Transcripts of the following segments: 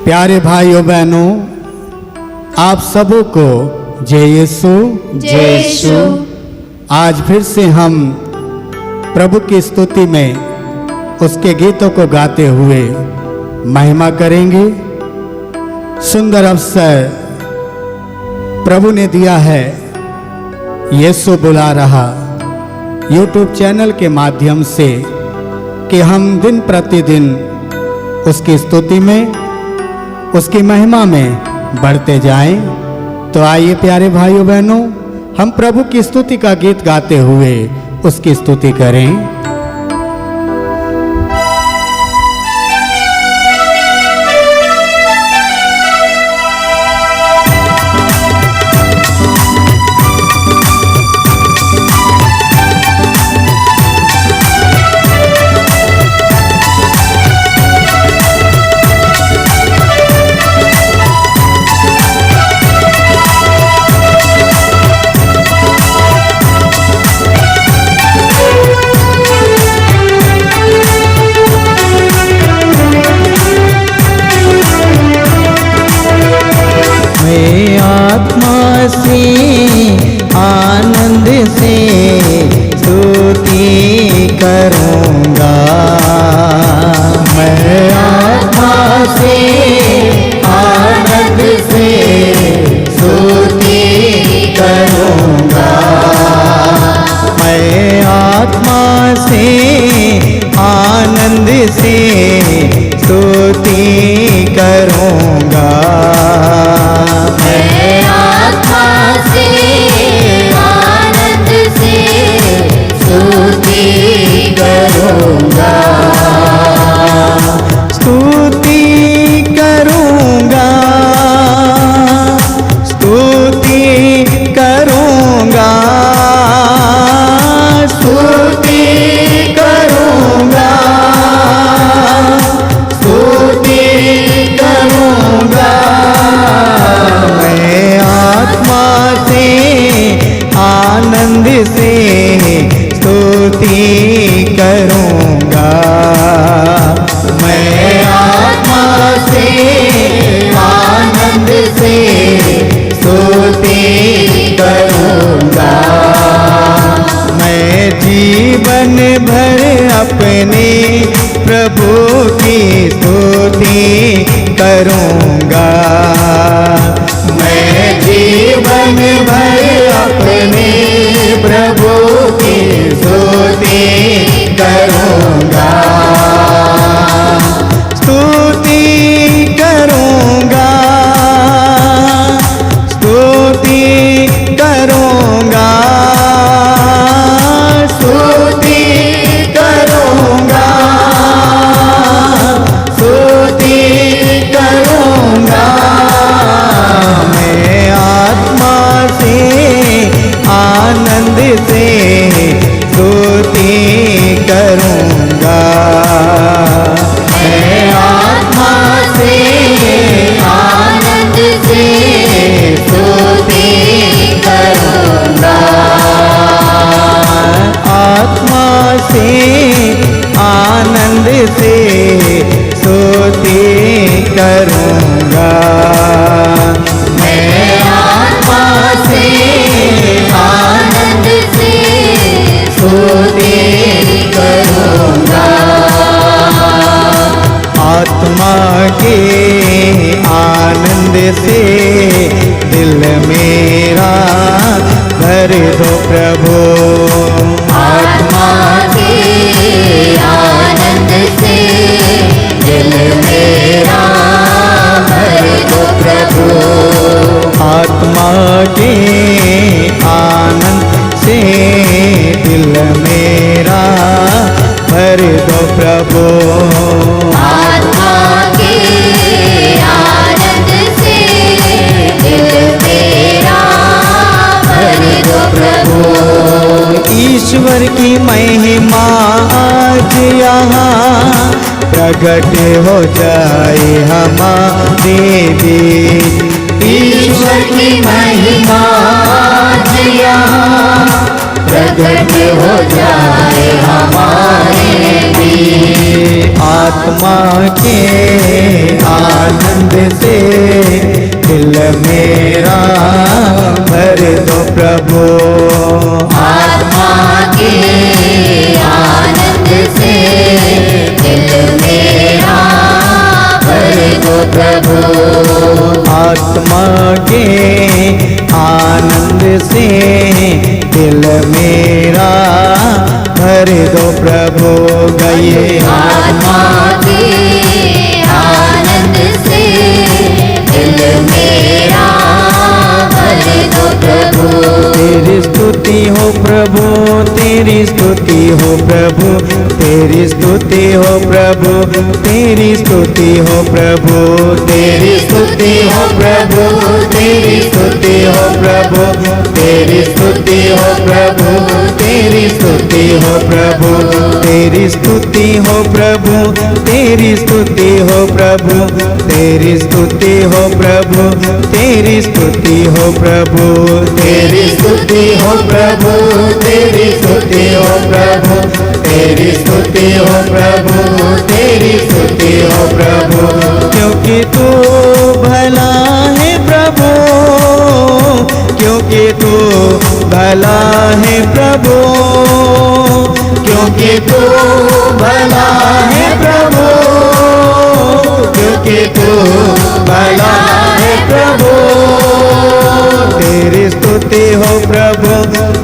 प्यारे भाइयों बहनों, आप सबों को जय यीशु। जय यीशु। आज फिर से हम प्रभु की स्तुति में उसके गीतों को गाते हुए महिमा करेंगे। सुंदर अवसर प्रभु ने दिया है। यीशु बुला रहा YouTube चैनल के माध्यम से कि हम दिन प्रतिदिन उसकी स्तुति में, उसकी महिमा में बढ़ते जाएं। तो आइए प्यारे भाइयों बहनों, हम प्रभु की स्तुति का गीत गाते हुए उसकी स्तुति करें। आत्मा से आनंद से स्तुति करूँगा। मैं आत्मा से आनंद से स्तुति करूँगा। मैं आत्मा से आनंद से स्तुति करूँगा। आनंद से स्तुति करूँगा। मैं आत्मा से आनंद से स्तुति करूँगा। मैं जीवन भर अपने प्रभु की स्तुति करूँगा। मैं जीवन भर अपने प्रभु की स्तुति करूँगा। स्तुति करूँगा, स्तुति करूँगा, स्तुति करूँगा, स्तुति करूँगा। मैं आत्मा से आनंद से स्तुति करूँगा। मैं आत्मा से आनंद से स्तुति करूँगा। आत्मा से आनंद से स्तुति करूँगा। मैं आत्मा से आनंद से स्तुति करूँगा। आत्मा के आनंद से दिल मेरा भर दो प्रभु। आत्मा के आनंद से दिल मेरा भर दो प्रभु। आत्मा के आनंद से दिल मेरा भर दो प्रभु। आत्मा के आनंद से दिल मेरा भर दो प्रभु। ईश्वर की महिमा आज यहाँ प्रकट हो जाए हमारे बीच। ईश्वर की महिमा आज यहाँ प्रकट हो जाए हमारे बीच। आत्मा के आनंद मेरा भर दो प्रभु। आत्मा के आनंद से दिल मेरा भर दो प्रभु। आत्मा के आनंद से दिल मेरा भर दो प्रभु। गए आत्मा के आनंद से दिल मेरा भर दो प्रभु। तेरी स्तुति हो प्रभु, तेरी स्तुति हो प्रभु, तेरी स्तुति हो प्रभु, तेरी स्तुति हो प्रभु, तेरी स्तुति हो प्रभु, तेरी स्तुति हो प्रभु, तेरी स्तुति हो प्रभु, तेरी स्तुति हो प्रभु, तेरी स्तुति हो प्रभु, तेरी स्तुति हो प्रभु, तेरी स्तुति हो प्रभु, तेरी स्तुति हो प्रभु, तेरी स्तुति हो प्रभु, तेरी स्तुति हो प्रभु, तेरी स्तुति हो प्रभु, तेरी स्तुति हो प्रभु। क्योंकि तू भला है प्रभु, क्योंकि तू भला है प्रभु, क्योंकि तू भला है प्रभु, क्योंकि तू भला है प्रभु। तेरी स्तुति हो प्रभु,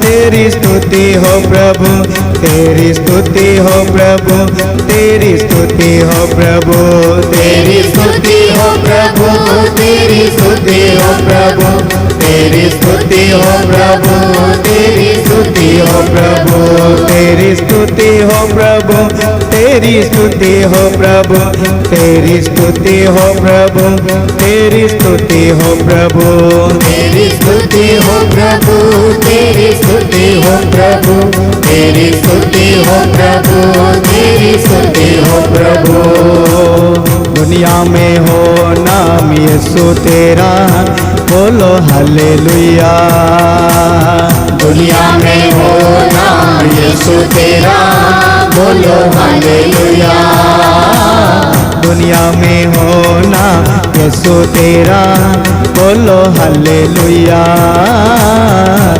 तेरी स्तुति हो प्रभु, तेरी स्तुति हो प्रभु, तेरी स्तुति हो प्रभु, तेरी स्तुति हो प्रभु, तेरी स्तुति हो प्रभु, तेरी स्तुति हो प्रभु, तेरी स्तुति हो प्रभु। तेरी स्तुति हो प्रभु, तेरी स्तुति हो प्रभु, तेरी स्तुति हो प्रभु, तेरी स्तुति हो प्रभु, तेरी स्तुति हो प्रभु, तेरी स्तुति हो प्रभु, तेरी स्तुति हो प्रभु, तेरी स्तुति हो प्रभु। दुनिया में हो नाम यीशु तेरा, बोलो हालेलुया। दुनिया में हो नाम यीशु तेरा, बोलो हालेलुया। दुनिया में हो नाम यीशु तेरा, बोलो हालेलुया।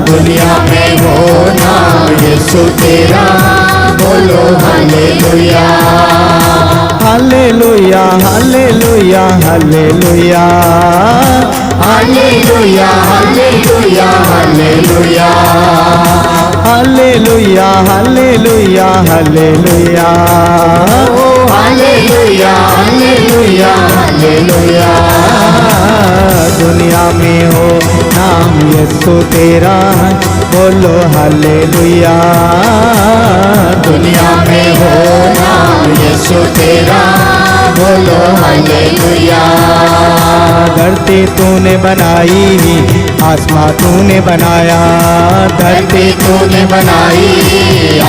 दुनिया में हो नाम यीशु तेरा, बोलो hallelujah. Hallelujah hallelujah hallelujah hallelujah hallelujah hallelujah hallelujah hallelujah hallelujah ओ हालेलुया हालेलुया हालेलुया। दुनिया में हो नाम यीशु तेरा, बोलो हालेलुया। दुनिया में हो नाम यीशु तेरा, बोलो हालेलुया। धरती तूने बनाई, आसमां तूने बनाया, धरती तूने बनाई,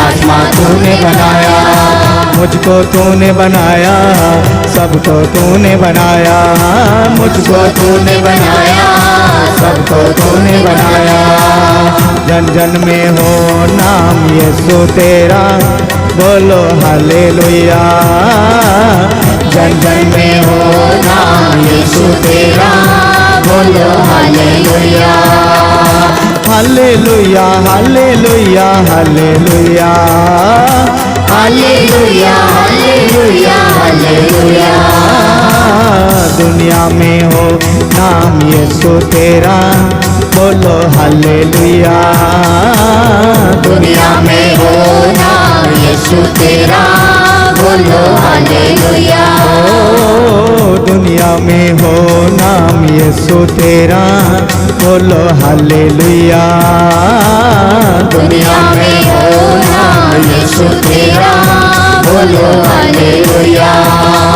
आसमां तूने बनाया। मुझको तूने बनाया, सबको तूने बनाया, मुझको तूने बनाया, सबको तूने बनाया। जन जन में हो नाम यीशु तेरा, बोलो हालेलुया। जन जन में हो नाम यीशु तेरा, बोलो hallelujah. Hallelujah hallelujah hallelujah hallelujah hallelujah hallelujah. दुनिया में हो नाम यीशु तेरा, बोलो हालेलुया। दुनिया में हो नाम यीशु तेरा, बोलो हालेलुया। दुनिया में हो नाम यीशु तेरा, बोलो हालेलुया। दुनिया में हो नाम यीशु तेरा, बोलो hallelujah.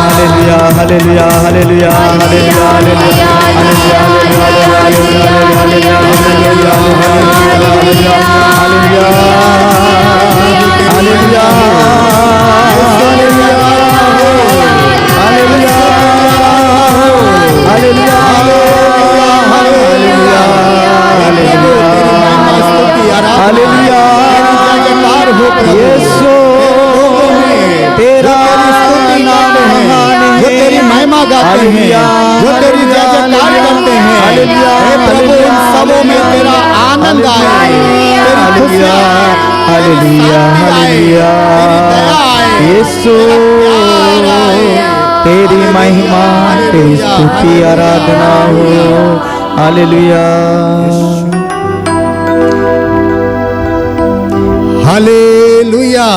Hallelujah hallelujah hallelujah hallelujah hallelujah गाते हैं, जो तेरी जय जयकार करते हैं, हालेलुया, हे प्रभु इन सबों में तेरा आनंद आए, तेरी खुशी आए, हालेलुया, हालेलुया, तेरी दया आए, यीशु तेरी महिमा, तेरी स्तुति आराधना हो। Hallelujah, hallelujah,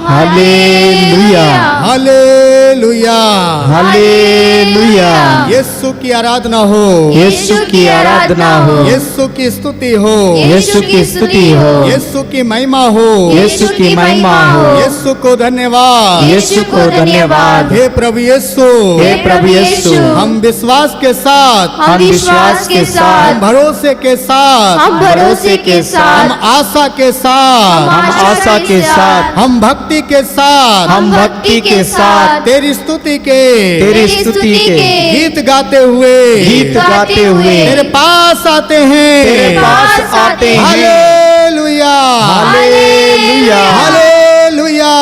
hallelujah, hallelujah, hallelujah, Yeshu की आराधना हो, यीशु की आराधना हो, यीशु की स्तुति हो, यीशु की स्तुति हो, यीशु की महिमा हो, यीशु की महिमा हो, यीशु को धन्यवाद, यीशु को धन्यवाद। हे प्रभु यीशु, हे प्रभु यीशु, हम विश्वास के साथ, हम विश्वास के साथ, हम भरोसे के साथ, हम भरोसे के हम साथ, आशा के साथ, हम आशा के साथ, हम भक्ति के साथ, हम भक्ति के साथ तेरी स्तुति के तेरी स्तुति के गीत गाते हुए गीत गाते हुए तेरे पास आते हैं, तेरे पास आते हैं। हालेलुया, हालेलुया, हालेलुया,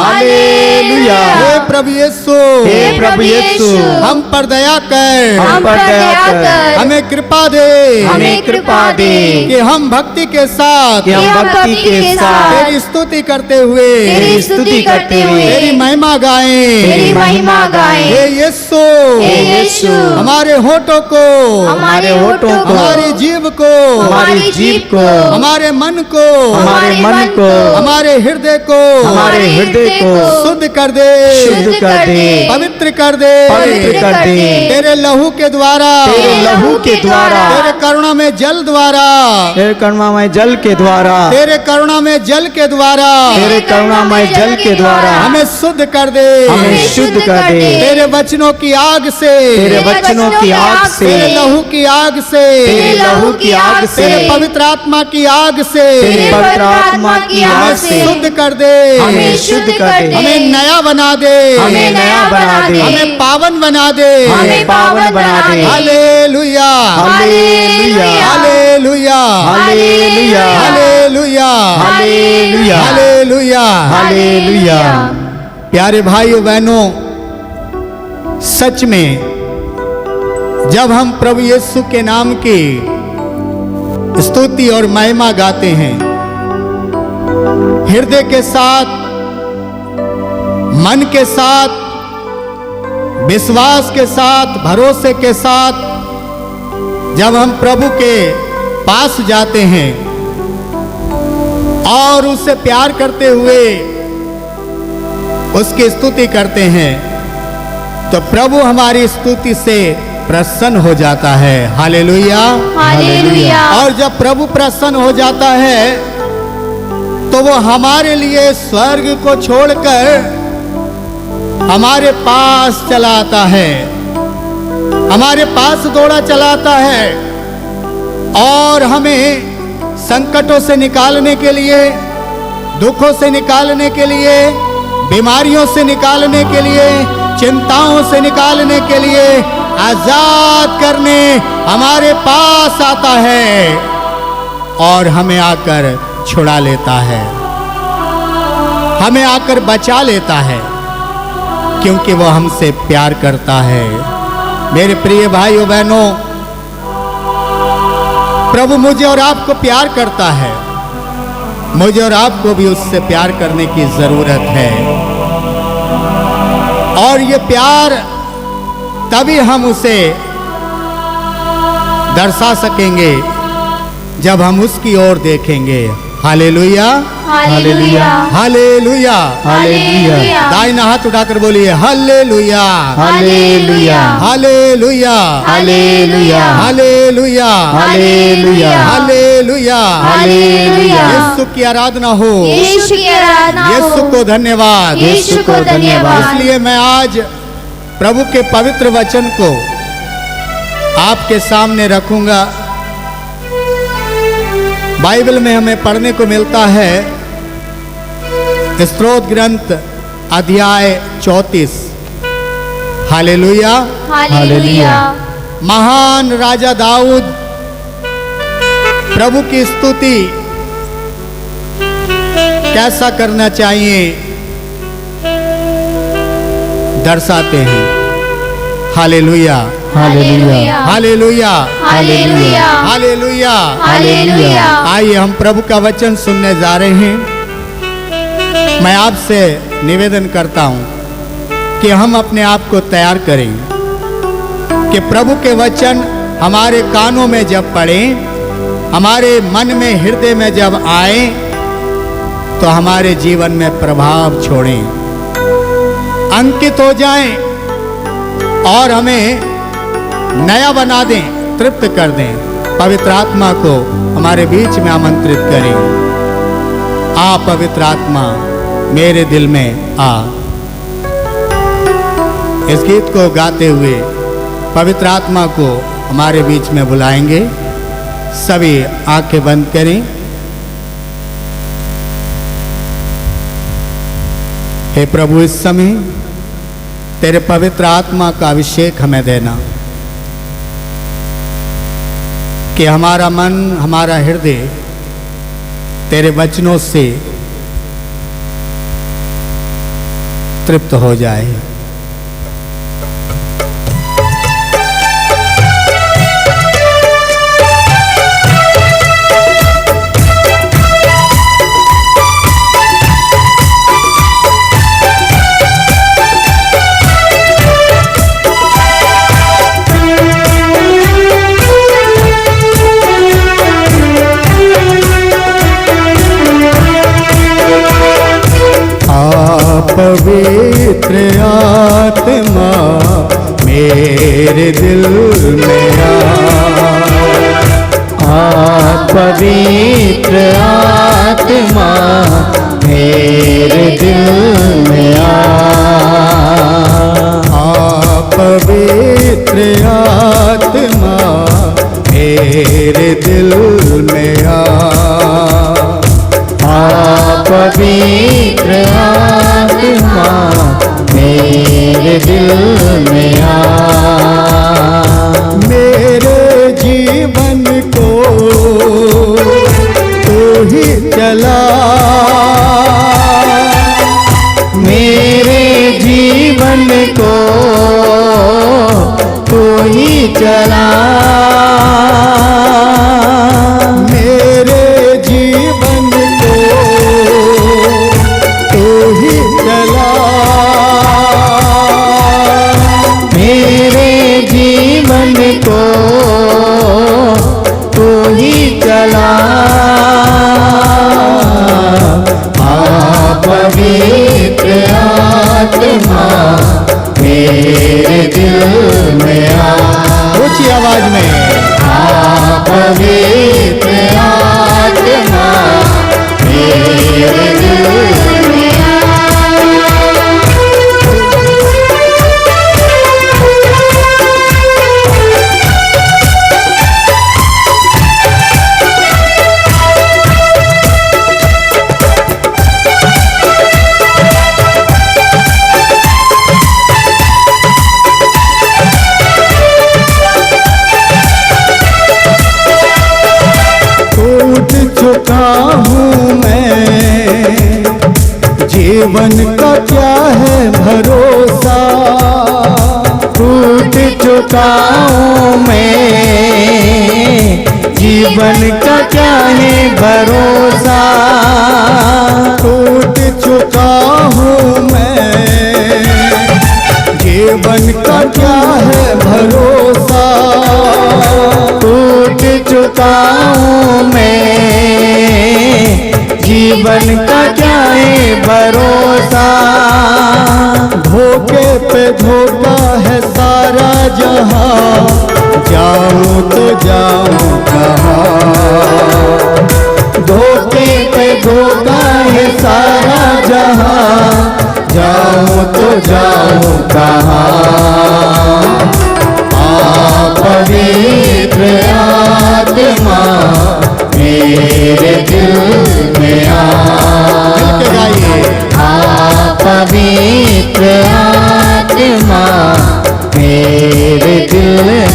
हालेलुया, हे प्रभु यीशु, हे प्रभु यीशु, हम पर दया कर, हम पर दया कर, हमें कृपा दे, हमें कृपा दे कि हम भक्ति के साथ कि हम भक्ति के साथ तेरी स्तुति करते हुए तेरी स्तुति करते हुए तेरी महिमा गाएं, तेरी महिमा गाएं। हे यीशु, हे यीशु, हमारे होठों को, हमारे होठों को, हमारी जीभ को, हमारी जीभ को, हमारे मन को, हमारे मन को, हमारे हृदय को, हमारे हृदय को शुद्ध कर दे, शुद्ध कर दे, पवित्र कर दे, पवित्र कर दे, तेरे लहू के द्वारा, तेरे लहू के द्वारा, तेरे करुणा में जल द्वारा, तेरे करुणामय जल के द्वारा, तेरे करुणा में जल के द्वारा तेरे करुणामय जल के द्वारा हमें शुद्ध कर दे, हमें शुद्ध कर दे, तेरे वचनों की आग से, तेरे वचनों की आग से, तेरे लहू की आग से, तेरे लहू की आग से, तेरे पवित्र आत्मा की आग से तेरे पवित्र आत्मा की आग हमें से शुद्ध कर दे, हमें शुद्ध कर दे, हमें नया बना दे, हमें नया बना दे, हमें पावन बना दे, हमें पावन बना दे। Hallelujah, hallelujah, hallelujah, hallelujah, hallelujah, hallelujah, hallelujah. Hallelujah. प्यारे भाइयों बहनों, सच में जब हम प्रभु यीशु के नाम की स्तुति और महिमा गाते हैं, हृदय के साथ, मन के साथ, विश्वास के साथ, भरोसे के साथ जब हम प्रभु के पास जाते हैं और उससे प्यार करते हुए उसकी स्तुति करते हैं, तो प्रभु हमारी स्तुति से प्रसन्न हो जाता है। Hallelujah, hallelujah. और जब प्रभु प्रसन्न हो जाता है तो वो हमारे लिए स्वर्ग को छोड़कर हमारे पास चला आता है, हमारे पास दौड़ा चलाता है और हमें संकटों से निकालने के लिए, दुखों से निकालने के लिए, बीमारियों से निकालने के लिए, चिंताओं से निकालने के लिए, आजाद करने हमारे पास आता है और हमें आकर छुड़ा लेता है, हमें आकर बचा लेता है, क्योंकि वो हमसे प्यार करता है। मेरे प्रिय भाइयों बहनों, प्रभु मुझे और आपको प्यार करता है, मुझे और आपको भी उससे प्यार करने की जरूरत है। और ये प्यार तभी हम उसे दर्शा सकेंगे जब हम उसकी ओर देखेंगे। हालेलुया, हालेलुया, हालेलुया, हालेलुया, दाहिना हाथ उठाकर बोलिए hallelujah, hallelujah, hallelujah, hallelujah, hallelujah, hallelujah, hallelujah. Hallelujah. Yeshu की आराधना हो, यीशु की आराधना हो, यीशु को धन्यवाद। यीशु को धन्यवाद। इसलिए मैं आज प्रभु के पवित्र वचन को आपके सामने रखूंगा। बाइबल में हमें पढ़ने को मिलता है स्तोत्र ग्रंथ अध्याय 34। Hallelujah, hallelujah. महान राजा दाऊद प्रभु की स्तुति कैसा करना चाहिए दर्शाते हैं। Hallelujah, hallelujah hallelujah hallelujah hallelujah. Hallelujah. आइए हम प्रभु का वचन सुनने जा रहे हैं। मैं आपसे निवेदन करता हूं कि हम अपने आप को तैयार करें कि प्रभु के वचन हमारे कानों में जब पड़े, हमारे मन में हृदय में जब आए तो हमारे जीवन में प्रभाव छोड़ें, अंकित हो जाएं और हमें नया बना दें, तृप्त कर दें। पवित्र आत्मा को हमारे बीच में आमंत्रित करें। आ पवित्र आत्मा मेरे दिल में आ। इस गीत को गाते हुए पवित्र आत्मा को हमारे बीच में बुलाएंगे। सभी आंखें बंद करें। हे प्रभु, इस समय तेरे पवित्र आत्मा का अभिषेक हमें देना कि हमारा मन, हमारा हृदय तेरे वचनों से तृप्त हो जाए। पवित्र आत्मा मेरे दिल में आ। पवित्र आत्मा मेरे दिल में पवित्र आत्मा मेरे दिल में पवित्र आत्मा मेरे दिल में मेरे जीवन को तू ही चला। मेरे जीवन को तू ही चला। मेरे जीवन को तू ही चला। मेरे जीवन को तू ही चला। पवित्र आत्मा मेरे दिल में ऊंची आवाज में पवित्र आत्मा मेरे दिल में चुका हूँ मैं, जीवन का क्या है भरोसा। टूट चुका हूँ मैं, जीवन का क्या है भरोसा। टूट चुका हूँ मैं, जीवन का क्या है भरोसा। टूट चुका हूँ मैं, जीवन का क्या है भरोसा। धोखे पे धोखा है सारा जहां, जाऊं तो जाऊं कहां। धोखे पे धोखा है सारा जहां, जाऊं तो जाऊं कहां। पवित्र आत्मा मेरे दिल में मिलके गाइए। पवित्र आत्मा मेरे दिल में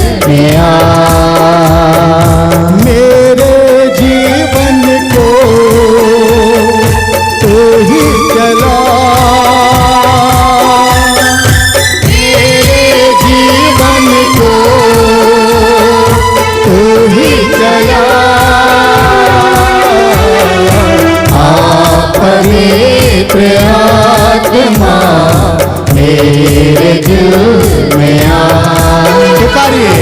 मेरे जीवन को तू ही चला। मेरे जीवन को पुकारिए।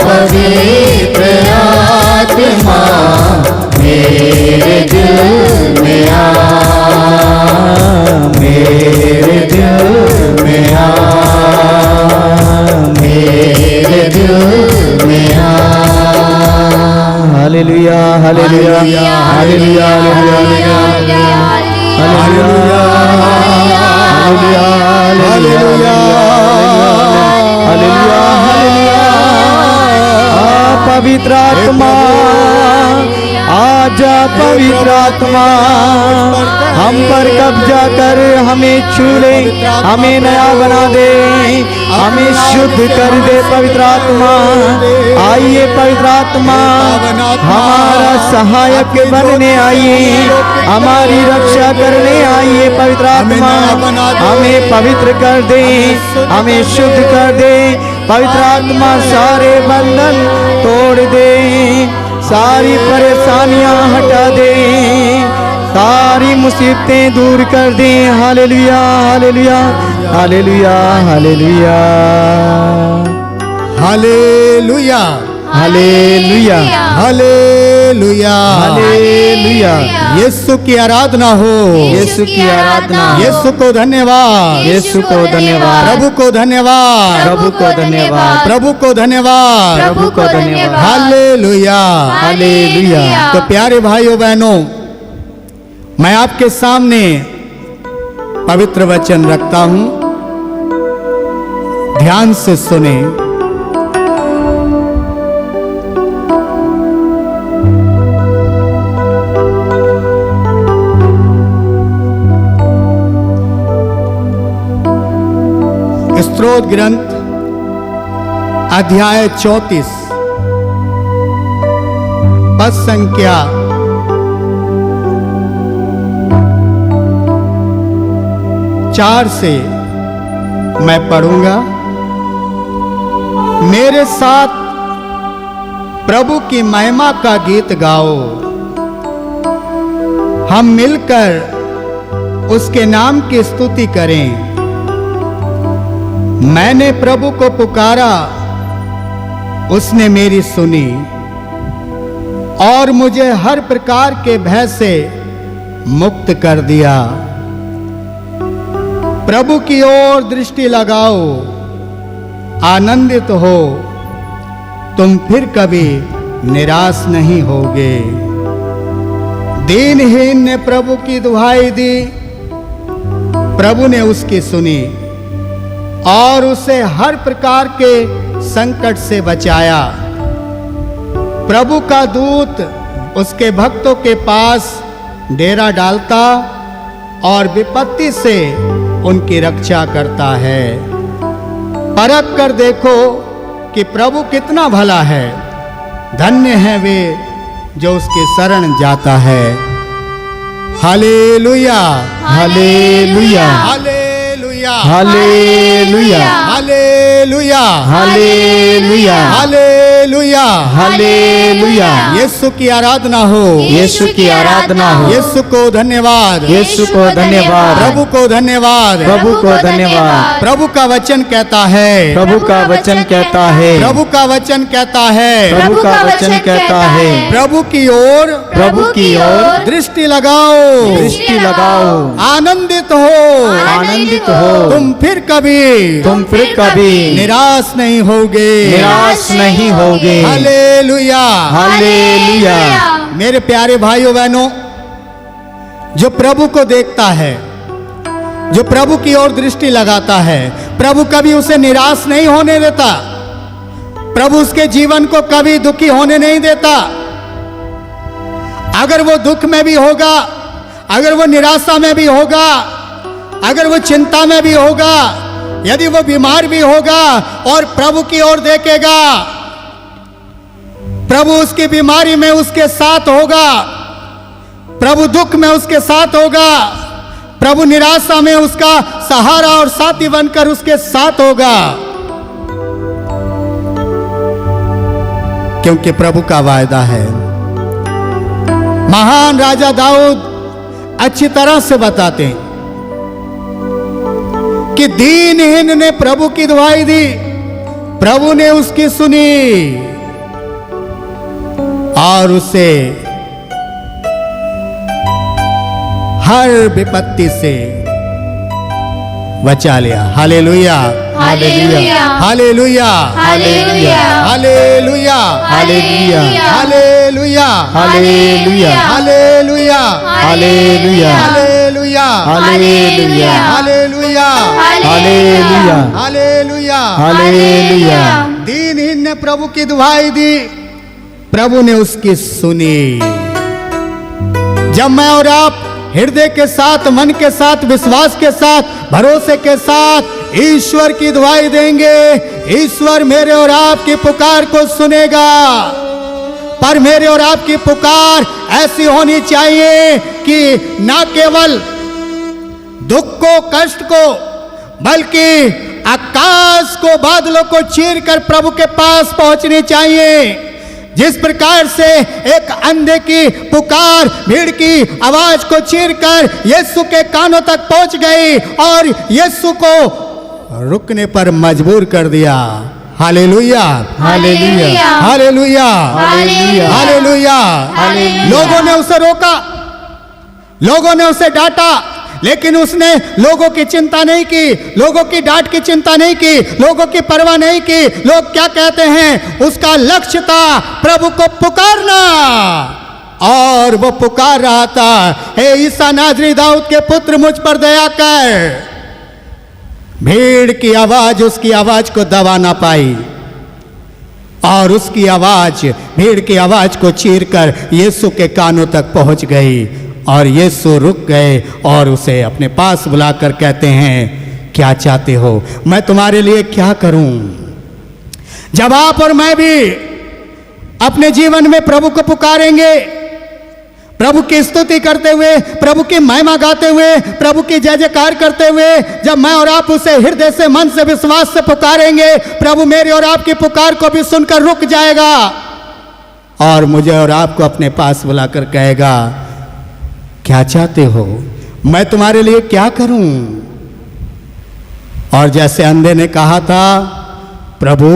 पवित्र आत्मा मेरे दिल में आ, मेरे दिल में आ, मेरे दिल में आ। Hallelujah hallelujah hallelujah hallelujah hallelujah hallelujah hallelujah पवित्र आत्मा आजा, पवित्र आत्मा हम पर कब्जा कर हमें छू ले, हमें नया बना दे, हमें शुद्ध कर दे। पवित्र आत्मा आइए, पवित्र आत्मा हमारा सहायक बनने आइए, हमारी रक्षा करने आइए। पवित्र आत्मा हमें पवित्र कर दे, हमें शुद्ध कर दे। पवित्र आत्मा सारे बंधन तोड़ दे, सारी परेशानियां हटा दे, सारी मुसीबतें दूर कर दे। Hallelujah hallelujah hallelujah hallelujah hallelujah hallelujah hallelujah hallelujah. Yeshu की आराधना हो, यीशु की आराधना, यीशु को धन्यवाद, यीशु को धन्यवाद, प्रभु को धन्यवाद, प्रभु को धन्यवाद, प्रभु को धन्यवाद, प्रभु को धन्यवाद। Hallelujah hallelujah. तो प्यारे भाइयों बहनों, मैं आपके सामने पवित्र वचन रखता हूं, ध्यान से सुने। स्तोत्र ग्रंथ अध्याय 34 पद संख्या 4 से मैं पढ़ूंगा। मेरे साथ प्रभु की महिमा का गीत गाओ, हम मिलकर उसके नाम की स्तुति करें। मैंने प्रभु को पुकारा, उसने मेरी सुनी और मुझे हर प्रकार के भय से मुक्त कर दिया। प्रभु की ओर दृष्टि लगाओ, आनंदित हो, तुम फिर कभी निराश नहीं होगे। दीनहीन ने प्रभु की दुहाई दी, प्रभु ने उसकी सुनी और उसे हर प्रकार के संकट से बचाया। प्रभु का दूत उसके भक्तों के पास डेरा डालता और विपत्ति से उनकी रक्षा करता है। परख कर देखो कि प्रभु कितना भला है, धन्य है वे जो उसके शरण जाता है। Hallelujah hallelujah hallelujah hallelujah hallelujah hallelujah hallelujah hallelujah. Yeshu की आराधना हो, यीशु की आराधना हो, यीशु को धन्यवाद, यीशु को धन्यवाद, प्रभु को धन्यवाद। प्रभु को धन्यवाद। प्रभु का वचन कहता है, प्रभु का वचन कहता है, प्रभु का वचन कहता है, प्रभु का वचन कहता है, प्रभु की ओर प्रभु की ओर दृष्टि लगाओ, दृष्टि लगाओ, आनंदित हो, आनंदित हो, तुम फिर कभी निराश नहीं होगे, निराश नहीं होगे। Hallelujah hallelujah. मेरे प्यारे भाइयों बहनों, जो प्रभु को देखता है, जो प्रभु की ओर दृष्टि लगाता है, प्रभु कभी उसे निराश नहीं होने देता, प्रभु उसके जीवन को कभी दुखी होने नहीं देता। अगर वो दुख में भी होगा, अगर वो निराशा में भी होगा, अगर वो चिंता में भी होगा, यदि वो बीमार भी होगा और प्रभु की ओर देखेगा, प्रभु उसकी बीमारी में उसके साथ होगा, प्रभु दुख में उसके साथ होगा, प्रभु निराशा में उसका सहारा और साथी बनकर उसके साथ होगा। क्योंकि प्रभु का वायदा है। महान राजा दाऊद अच्छी तरह से बताते हैं कि दीनहीन ने प्रभु की दुहाई दी, प्रभु ने उसकी सुनी और उसे हर विपत्ति से बचा लिया। Hallelujah, hallelujah, hallelujah, hallelujah, hallelujah, hallelujah, hallelujah, hallelujah, hallelujah, hallelujah, hallelujah, hallelujah, hallelujah, hallelujah, hallelujah. Hallelujah. दीनहीन ने प्रभु की दुहाई दी, प्रभु ने उसकी सुनी। जब मैं और आप हृदय के साथ, मन के साथ, विश्वास के साथ, भरोसे के साथ ईश्वर की दुहाई देंगे, ईश्वर मेरे और आपकी पुकार को सुनेगा। पर मेरे और आपकी पुकार ऐसी होनी चाहिए कि ना केवल दुख को, कष्ट को, बल्कि आकाश को, बादलों को चीर कर प्रभु के पास पहुंचनी चाहिए। जिस प्रकार से एक अंधे की पुकार भीड़ की आवाज को चीरकर यीशु के कानों तक पहुंच गई और यीशु को रुकने पर मजबूर कर दिया। Hallelujah, hallelujah, hallelujah, hallelujah, hallelujah. Hallelujah. लोगों ने उसे रोका, लोगों ने उसे डांटा, लेकिन उसने लोगों की चिंता नहीं की, लोगों की डांट की चिंता नहीं की, लोगों की परवाह नहीं की। लोग क्या कहते हैं, उसका लक्ष्य था प्रभु को पुकारना और वो पुकार रहा था, हे ईसा नाज़री दाऊद के पुत्र, मुझ पर दया कर। भीड़ की आवाज उसकी आवाज को दबा ना पाई और उसकी आवाज भीड़ की आवाज को चीरकर यीशु के कानों तक पहुंच गई और यीशु रुक गए और उसे अपने पास बुलाकर कहते हैं, क्या चाहते हो, मैं तुम्हारे लिए क्या करूं। जब आप और मैं भी अपने जीवन में प्रभु को पुकारेंगे, प्रभु की स्तुति करते हुए, प्रभु की महिमा गाते हुए, प्रभु की जय जयकार करते हुए, जब मैं और आप उसे हृदय से, मन से, विश्वास से पुकारेंगे, प्रभु मेरी और आपकी पुकार को भी सुनकर रुक जाएगा और मुझे और आपको अपने पास बुलाकर कहेगा, क्या चाहते हो, मैं तुम्हारे लिए क्या करूं। और जैसे अंधे ने कहा था, प्रभु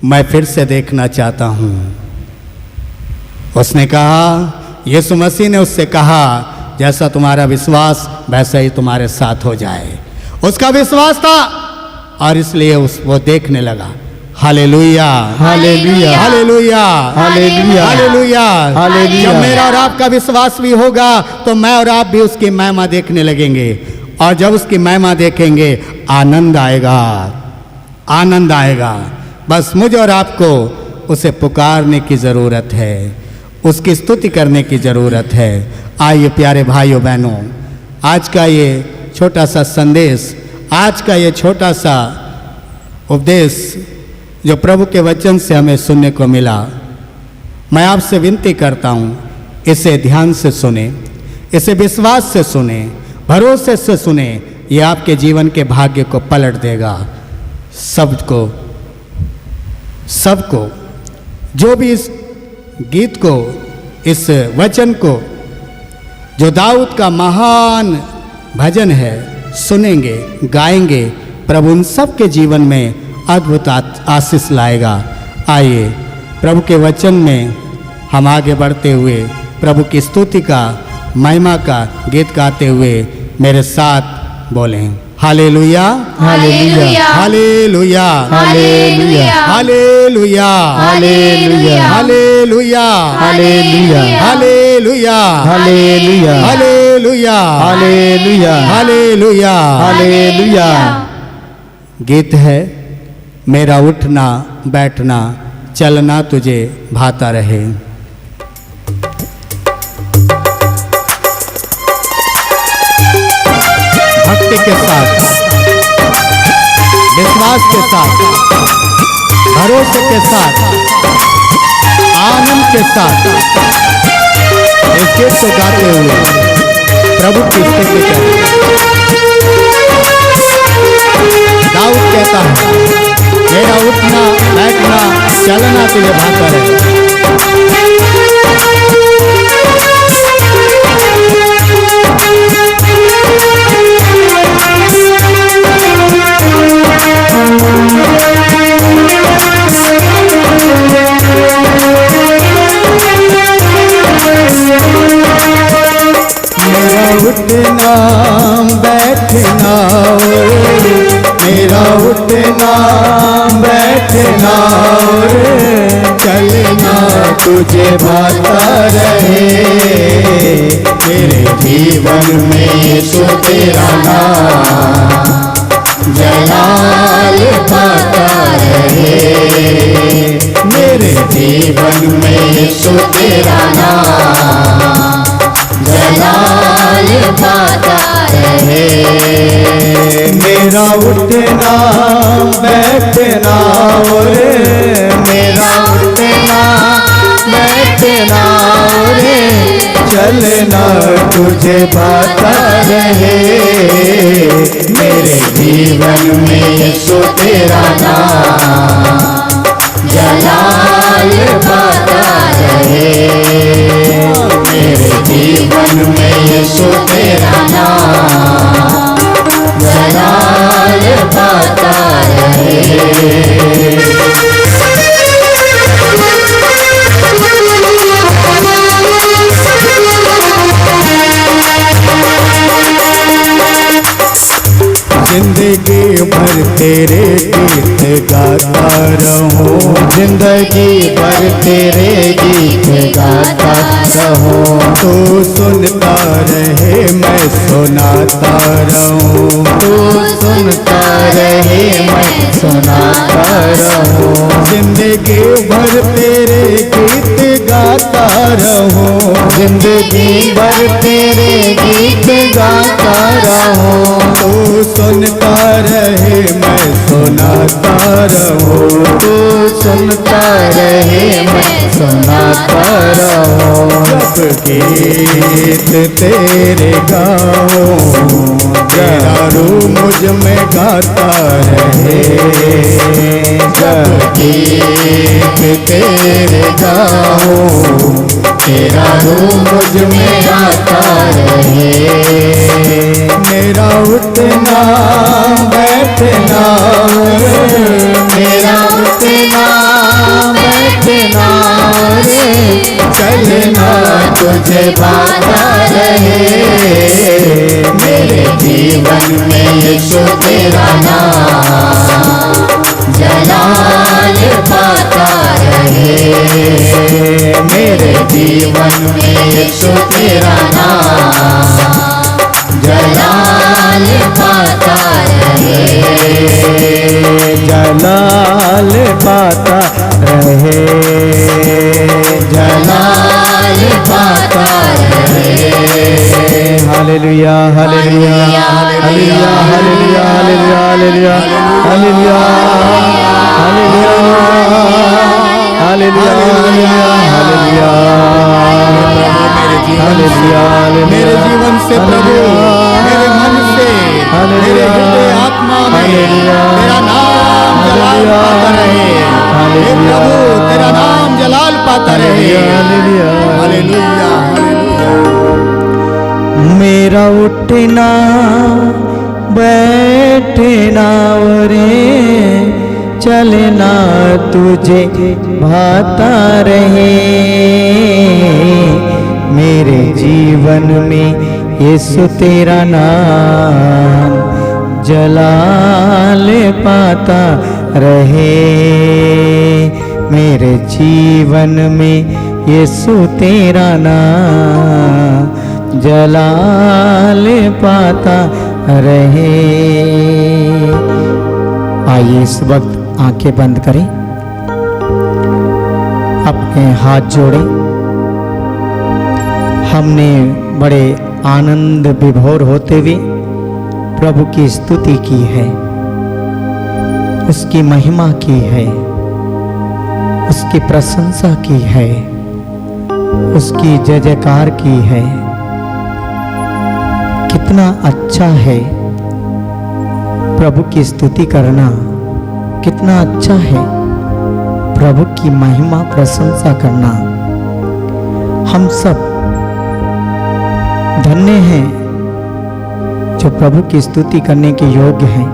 मैं फिर से देखना चाहता हूं, उसने कहा, यीशु मसीह ने उससे कहा, जैसा तुम्हारा विश्वास वैसा ही तुम्हारे साथ हो जाए। उसका विश्वास था और इसलिए वो देखने लगा। Hallelujah, hallelujah, hallelujah, hallelujah, hallelujah, hallelujah. जब मेरा और आपका विश्वास भी होगा तो मैं और आप भी उसकी महिमा देखने लगेंगे और जब उसकी महिमा देखेंगे आनंद आएगा, आनंद आएगा। बस मुझे और आपको उसे पुकारने की ज़रूरत है, उसकी स्तुति करने की ज़रूरत है। आइए प्यारे भाइयों बहनों, आज का ये छोटा सा संदेश, आज का ये छोटा सा उपदेश जो प्रभु के वचन से हमें सुनने को मिला, मैं आपसे विनती करता हूँ, इसे ध्यान से सुने, इसे विश्वास से सुने, भरोसे से सुने। ये आपके जीवन के भाग्य को पलट देगा। सबको जो भी इस गीत को, इस वचन को, जो दाऊद का महान भजन है, सुनेंगे, गाएंगे, प्रभु उन सब के जीवन में अद्भुत आशीष लाएगा। आइए प्रभु के वचन में हम आगे बढ़ते हुए प्रभु की स्तुति का, महिमा का गीत गाते हुए मेरे साथ बोलें, hallelujah, hallelujah, hallelujah, hallelujah, hallelujah, hallelujah, hallelujah, hallelujah, hallelujah, hallelujah, hallelujah, hallelujah, hallelujah. Hallelujah. गीत है, मेरा उठना बैठना चलना तुझे भाता रहे। भक्ति के साथ, विश्वास के साथ, भरोसे के साथ, आनंद के साथ इस गीत को गाते हुए प्रभु की स्तुति करें। दाऊद कहता है, मेरा उठना बैठना चलना तुझे भाता रहे। रे चलना तुझे भाता रहे, मेरे जीवन में यीशु तेरा नाम जलाल पाता रहे, मेरे जीवन में यीशु तेरा नाम जलाल पाता रहे। मेरा उठना बैठना रे मेरा उठना बैठना रे चलना तुझे पाता रहे, मेरे जीवन में यीशु तेरा नाम जलाल पाता रहे, मेरे जीवन में यीशु तेरा नाम जलाल पाता रहे। जिंदगी भर तेरे गीत गाता रहूं, जिंदगी भर तेरे गीत गाता रहूं, तू सुनता रहे मैं सुनाता रहूं, तू सुनता रहे मैं सुनाता रहूं, जिंदगी भर तेरे गीत गाता रहूं, जिंदगी भर तेरे गीत गाता रहूं, तू सुनता रहे मैं सुनाता रहूं, तू सुनता रहे मैं सुनाता रहूं, जब गीत तेरे गाऊं तेरा रूह मुझ में गाता रहे, जब गीत तेरे गाऊं तेरा रूह मुझ में गाता रहे, मेरा उठना बैठना रे मेरा उठना बैठना रे चलना तुझे पाता रहे, मेरे जीवन में यीशु तेरा नाम जलाल पाता रहे, मेरे जीवन में यीशु तेरा नाम जलाल पाता रहे, जलाल पाता रहे, जलाल पाता रहे। Hallelujah hallelujah hallelujah hallelujah hallelujah hallelujah hallelujah hallelujah hallelujah hallelujah मेरे जीवन से प्रभु, मेरे मन से, मेरे हृदय आत्मा में तेरा नाम जलाल पाता रहे, हे प्रभु तेरा नाम जलाल पाता रहे। Hallelujah hallelujah. मेरा उठना बैठना रे चलना तुझे भाता रहे, मेरे जीवन में यीशु तेरा नाम जलाल पाता रहे, मेरे जीवन में यीशु तेरा नाम जलाल पाता रहे। आइए इस वक्त आंखें बंद करें, अपने हाथ जोड़ें। हमने बड़े आनंद विभोर होते हुए प्रभु की स्तुति की है, उसकी महिमा की है, उसकी प्रशंसा की है, उसकी जय जयकार की है। कितना अच्छा है प्रभु की स्तुति करना, कितना अच्छा है प्रभु की महिमा प्रशंसा करना। हम सब धन्य हैं जो प्रभु की स्तुति करने के योग्य हैं।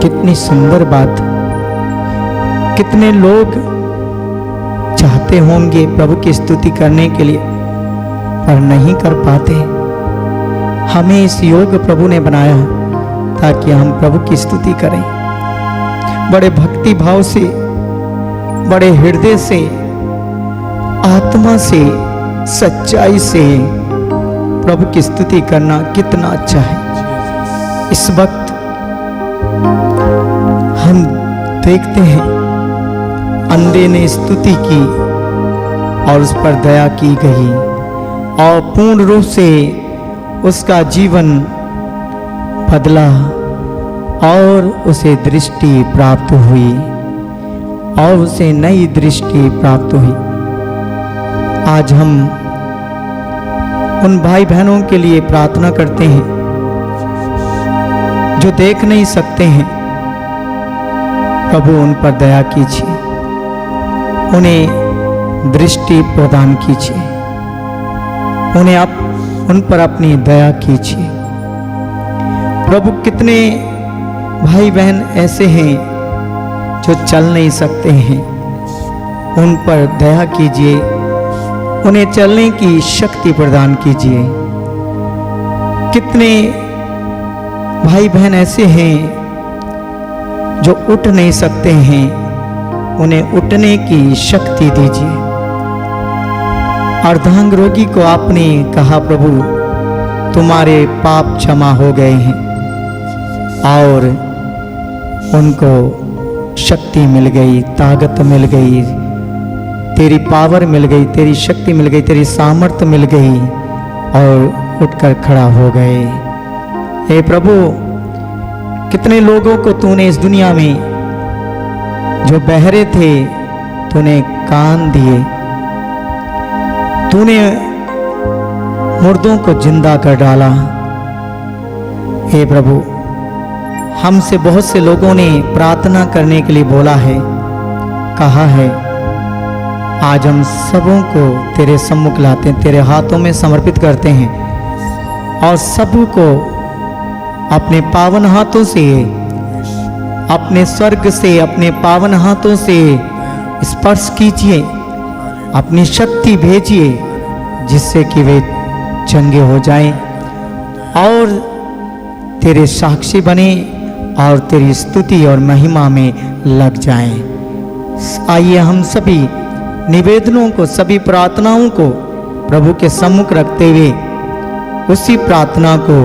कितनी सुंदर बात, कितने लोग चाहते होंगे प्रभु की स्तुति करने के लिए पर नहीं कर पाते। हमें इस योग प्रभु ने बनाया ताकि हम प्रभु की स्तुति करें। बड़े भक्ति भाव से, बड़े हृदय से, आत्मा से, सच्चाई से प्रभु की स्तुति करना कितना अच्छा है। इस वक्त हम देखते हैं अंधे ने स्तुति की और उस पर दया की गई और पूर्ण रूप से उसका जीवन बदला और उसे दृष्टि प्राप्त हुई और उसे नई दृष्टि प्राप्त हुई। आज हम उन भाई बहनों के लिए प्रार्थना करते हैं जो देख नहीं सकते हैं। प्रभु उन पर दया कीजिए, उन्हें दृष्टि प्रदान कीजिए, उन्हें आप उन पर अपनी दया कीजिए। प्रभु कितने भाई बहन ऐसे हैं जो चल नहीं सकते हैं, उन पर दया कीजिए, उन्हें चलने की शक्ति प्रदान कीजिए। कितने भाई बहन ऐसे हैं जो उठ नहीं सकते हैं, उन्हें उठने की शक्ति दीजिए। अर्धांग रोगी को आपने कहा, प्रभु तुम्हारे पाप क्षमा हो गए हैं, और उनको शक्ति मिल गई, ताकत मिल गई, तेरी पावर मिल गई, तेरी शक्ति मिल गई, तेरी सामर्थ्य मिल गई और उठकर खड़ा हो गए। हे प्रभु, कितने लोगों को तूने इस दुनिया में जो बहरे थे तूने कान दिए, तूने मुर्दों को जिंदा कर डाला। हे प्रभु, हमसे बहुत से लोगों ने प्रार्थना करने के लिए बोला है, कहा है। आज हम सबों को तेरे सम्मुख लाते हैं, तेरे हाथों में समर्पित करते हैं और सबको अपने पावन हाथों से, अपने स्वर्ग से, अपने पावन हाथों से स्पर्श कीजिए, अपनी शक्ति भेजिए जिससे कि वे चंगे हो जाएं और तेरे साक्षी बने और तेरी स्तुति और महिमा में लग जाएं। आइए हम सभी निवेदनों को, सभी प्रार्थनाओं को प्रभु के सम्मुख रखते हुए उसी प्रार्थना को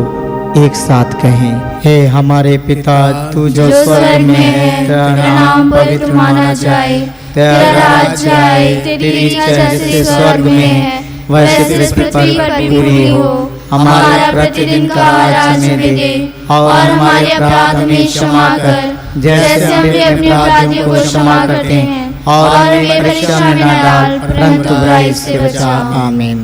एक साथ कहें। हे हमारे पिता, तू जो स्वर्ग में है, तेरा नाम पवित्र माना जाए, तेरा राज्य आए, तेरी इच्छा जैसे स्वर्ग में है वैसे पृथ्वी पर भी पूरी हो। हमारा प्रतिदिन का आज हमें दे और हमारे अपराध हमें क्षमा कर, जैसे हम भी अपने अपराधियों को क्षमा करते हैं, और हमें परीक्षा में न डाल परंतु बुराई से बचा। आमीन।